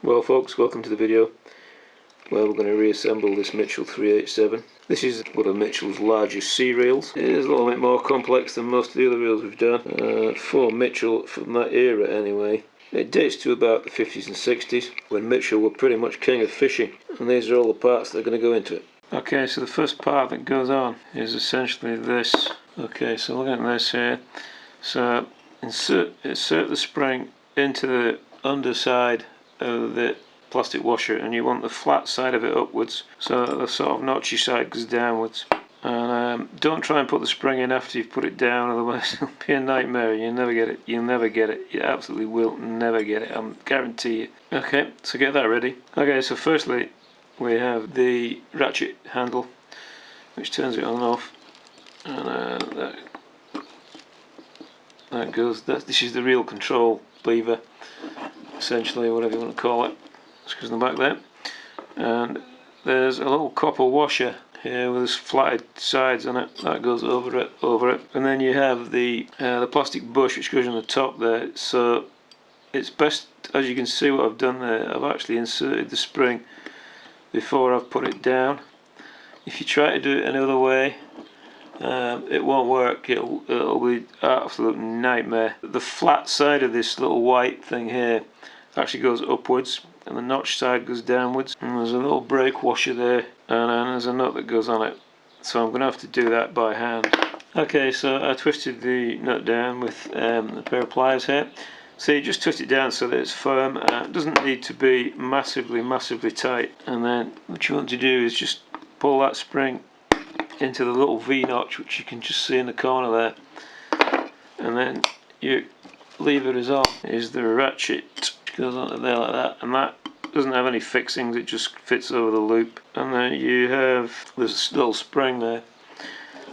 Well folks, welcome to the video where we're going to reassemble this Mitchell 387. This is one of Mitchell's largest sea reels. It is a little bit more complex than most of the other reels we've done. For Mitchell, from that era anyway, it dates to about the 50s and 60s when Mitchell were pretty much king of fishing, and these are all the parts that are going to go into it. Okay, so the first part that goes on is essentially this. Okay, so look at this here. So insert the spring into the underside of the plastic washer, and you want the flat side of it upwards so that the sort of notchy side goes downwards. And don't try and put the spring in after you've put it down, otherwise it'll be a nightmare. You'll never get it. You'll never get it. You absolutely will never get it. I guarantee you. Okay, so get that ready. Okay, so firstly we have the ratchet handle which turns it on and off, and that goes. This is the reel control lever, essentially, whatever you want to call it. This goes in the back there, and there's a little copper washer here with flatted sides on it. That goes over it, and then you have the plastic bush which goes on the top there. So it's best, as you can see what I've done there, I've actually inserted the spring before I've put it down. If you try to do it any other way, it won't work. It'll be an absolute nightmare. The flat side of this little white thing here actually goes upwards, and the notch side goes downwards, and there's a little brake washer there, and then there's a nut that goes on it, so I'm going to have to do that by hand. Okay, so I twisted the nut down with a pair of pliers here. So you just twist it down so that it's firm. It doesn't need to be massively tight, and then what you want to do is just pull that spring into the little V notch which you can just see in the corner there, and then your lever is on. Is the ratchet, goes onto there like that, and that doesn't have any fixings, it just fits over the loop. And then you have this little spring there,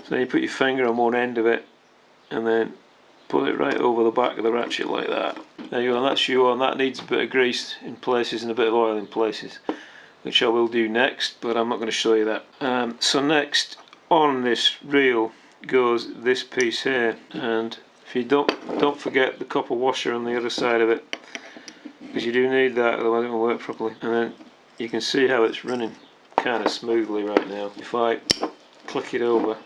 so you put your finger on one end of it and then put it right over the back of the ratchet like that. There you go, and that's you on. That needs a bit of grease in places and a bit of oil in places, which I will do next, but I'm not going to show you that. So next on this reel goes this piece here, and if you don't forget the copper washer on the other side of it, because you do need that, otherwise it won't work properly. And then you can see how it's running kind of smoothly right now. If I click it over,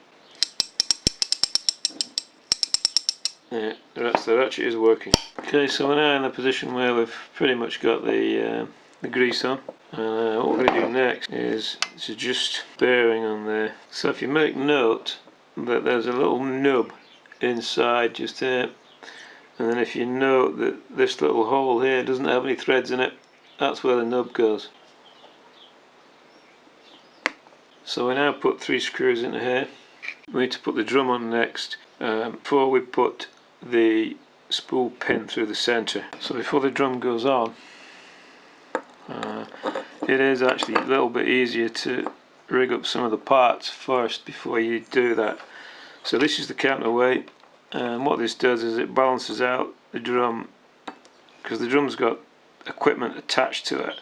yeah, the ratchet is working. Okay, so we're now in the position where we've pretty much got the grease on. What we're going to do next is to adjust bearing on there. So if you make note that there's a little nub inside just here, and then if you note that this little hole here doesn't have any threads in it, that's where the nub goes. So we now put 3 screws into here. We need to put the drum on next, before we put the spool pin through the centre. So before the drum goes on, it is actually a little bit easier to rig up some of the parts first before you do that. So this is the counterweight, and what this does is it balances out the drum, because the drum's got equipment attached to it,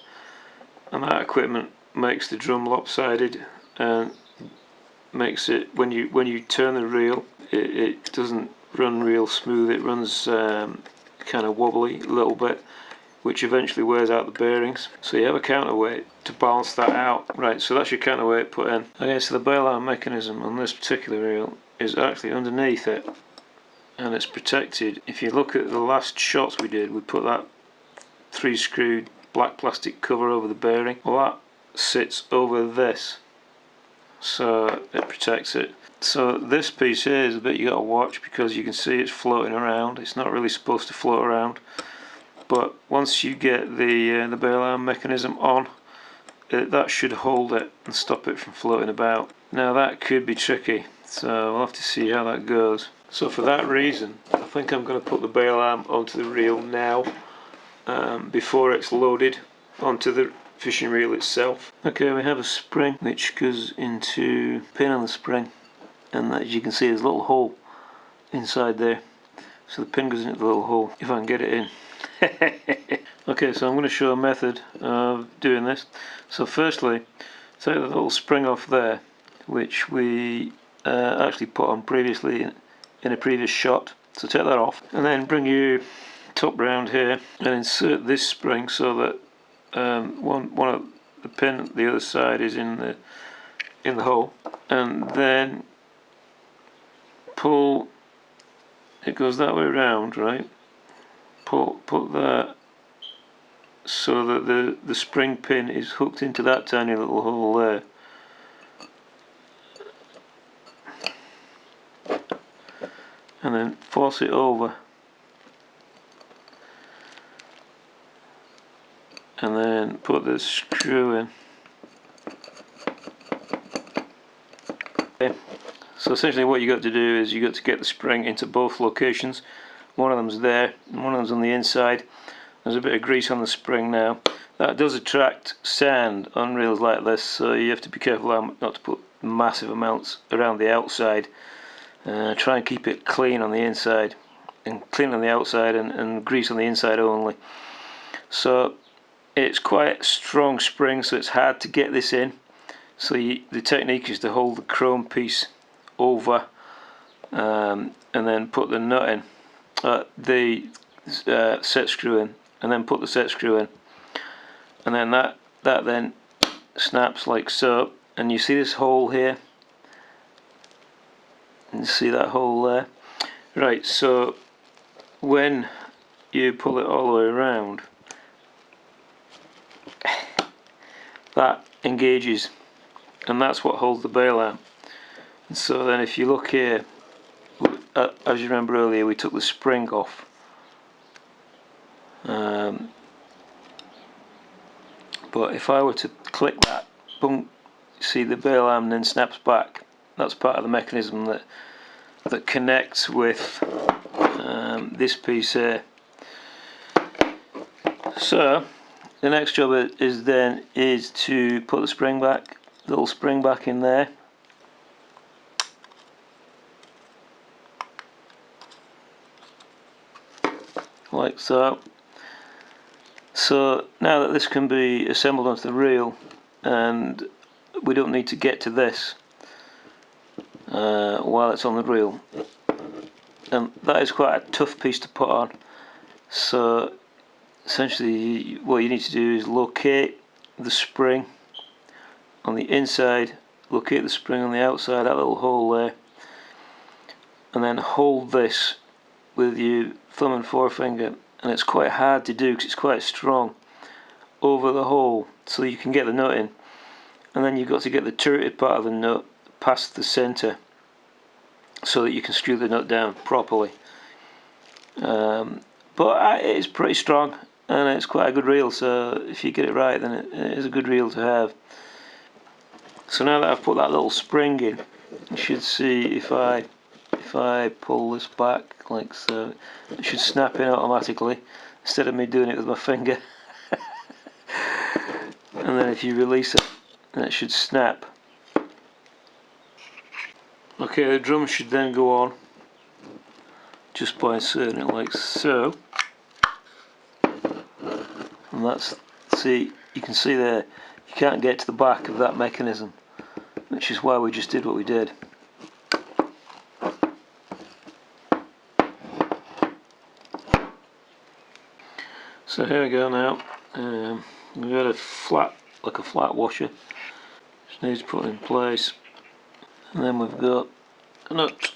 and that equipment makes the drum lopsided and makes it, when you turn the reel, it doesn't run real smooth. It runs kind of wobbly a little bit, which eventually wears out the bearings. So you have a counterweight to balance that out. Right, so that's your counterweight put in. Okay, so the bail arm mechanism on this particular reel is actually underneath it, and it's protected. If you look at the last shots we did, we put that 3-screwed black plastic cover over the bearing. Well, that sits over this, so it protects it. So this piece here is a bit you got to watch, because you can see it's floating around. It's not really supposed to float around, but once you get the bail arm mechanism on, that should hold it and stop it from floating about. Now that could be tricky, so we'll have to see how that goes. So for that reason, I think I'm going to put the bail arm onto the reel now, before it's loaded onto the fishing reel itself. Okay, we have a spring which goes into pin on the spring, and as you can see there's a little hole inside there, so the pin goes into the little hole, if I can get it in. Okay, so I'm going to show a method of doing this. So firstly, take the little spring off there, which we actually put on previously in a previous shot. So take that off, and then bring your top round here and insert this spring so that one of the pin, the other side is in the hole, and then pull. It goes that way around, right? Put that so that the spring pin is hooked into that tiny little hole there. And then force it over, and then put the screw in. Okay. So essentially what you got to do is you got to get the spring into both locations. One of them's there and one of them's on the inside. There's a bit of grease on the spring now. That does attract sand on reels like this, so you have to be careful not to put massive amounts around the outside. Try and keep it clean on the inside and clean on the outside, and grease on the inside only. So it's quite a strong spring, so it's hard to get this in. So the technique is to hold the chrome piece over and then put the nut in, the set screw in, and then put the set screw in, and then that then snaps like so. And you see this hole here, and you see that hole there, right? So when you pull it all the way around, that engages, and that's what holds the bail out. And so then if you look here, as you remember earlier, we took the spring off. But if I were to click that, boom, see the bail arm then snaps back. That's part of the mechanism that connects with this piece here. So the next job is to put the spring back, little spring back in there. Like so. So now that this can be assembled onto the reel, and we don't need to get to this while it's on the reel, and that is quite a tough piece to put on. So essentially what you need to do is locate the spring on the inside, locate the spring on the outside, that little hole there, and then hold this with your thumb and forefinger, and it's quite hard to do because it's quite strong, over the hole so you can get the nut in. And then you've got to get the turreted part of the nut past the centre so that you can screw the nut down properly. But it is pretty strong and it's quite a good reel, so if you get it right then it is a good reel to have. So now that I've put that little spring in, you should see if I pull this back like so, it should snap in automatically instead of me doing it with my finger. And then if you release it, then it should snap. Okay, the drum should then go on just by inserting it like so. And that's, see, you can see there, you can't get to the back of that mechanism, which is why we just did what we did. So here we go now. We've got a flat washer, just needs to put in place, and then we've got a nut.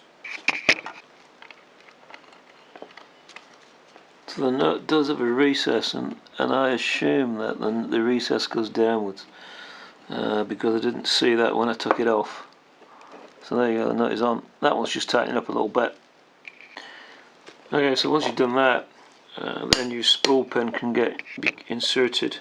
So the nut does have a recess, and I assume that the recess goes downwards because I didn't see that when I took it off. So there you go, the nut is on. That one's just tightening up a little bit. Okay, so once you've done that, then your spool pin can be inserted.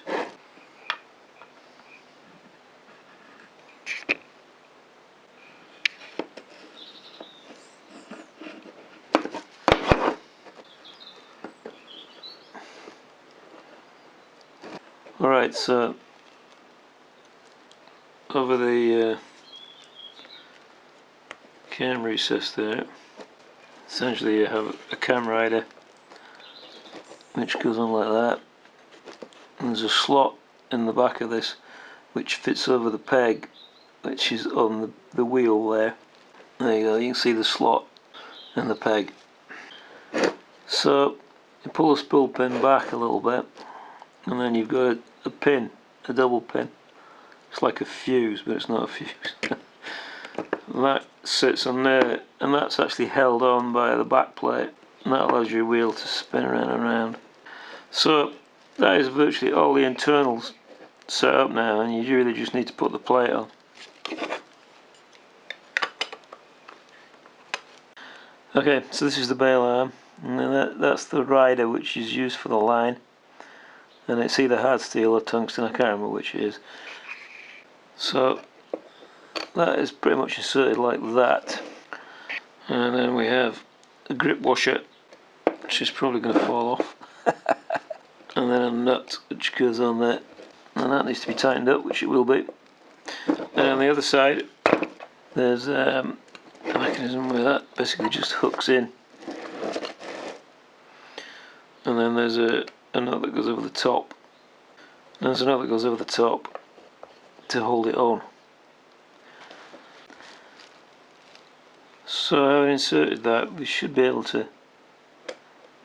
Alright, so over the cam recess there, essentially you have a cam rider which goes on like that, and there's a slot in the back of this which fits over the peg which is on the wheel there. There you go, you can see the slot and the peg. So you pull the spool pin back a little bit, and then you've got a pin, a double pin. It's like a fuse, but it's not a fuse. That sits on there, and that's actually held on by the back plate, and that allows your wheel to spin around and around. So that is virtually all the internals set up now, and you really just need to put the plate on. Okay, so this is the bail arm, and then that's the rider which is used for the line, and it's either hard steel or tungsten, I can't remember which it is. So that is pretty much inserted like that, and then we have a grip washer which is probably going to fall off, and then a nut which goes on there, and that needs to be tightened up, which it will be. And on the other side there's a mechanism where that basically just hooks in, and then there's a nut that goes over the top, and there's another that goes over the top to hold it on. So having inserted that, we should be able to, you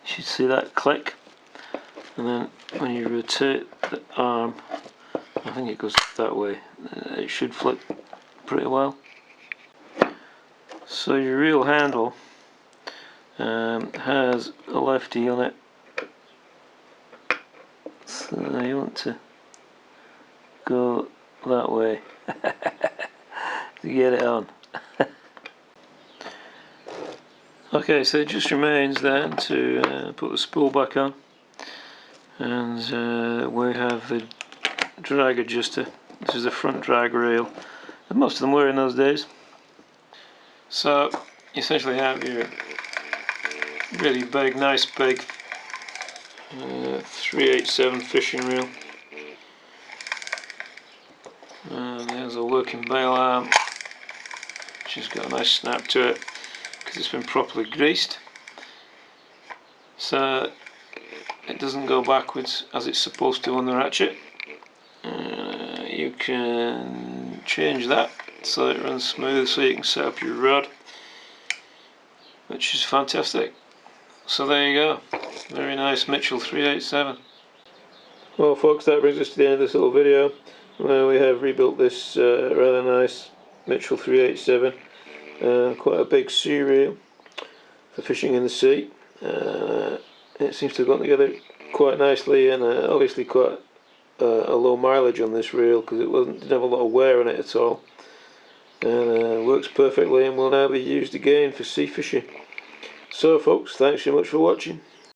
should see that click, and then when you rotate the arm, I think it goes that way, it should flip pretty well. So your reel handle has a lefty on it, so you want to go that way to get it on. Okay, so it just remains then to put the spool back on, and we have the drag adjuster. This is the front drag rail, and most of them were in those days. So you essentially have your really big, nice big 387 fishing reel, and there's a working bail arm which has got a nice snap to it because it's been properly greased, so it doesn't go backwards as it's supposed to on the ratchet. You can change that so it runs smooth, so you can set up your rod, which is fantastic. So there you go, very nice Mitchell 387. Well folks, that brings us to the end of this little video where we have rebuilt this rather nice Mitchell 387, quite a big sea reel for fishing in the sea. It seems to have gone together quite nicely, and obviously quite a low mileage on this reel because it didn't have a lot of wear on it at all, and works perfectly and will now be used again for sea fishing. So folks, thanks so much for watching.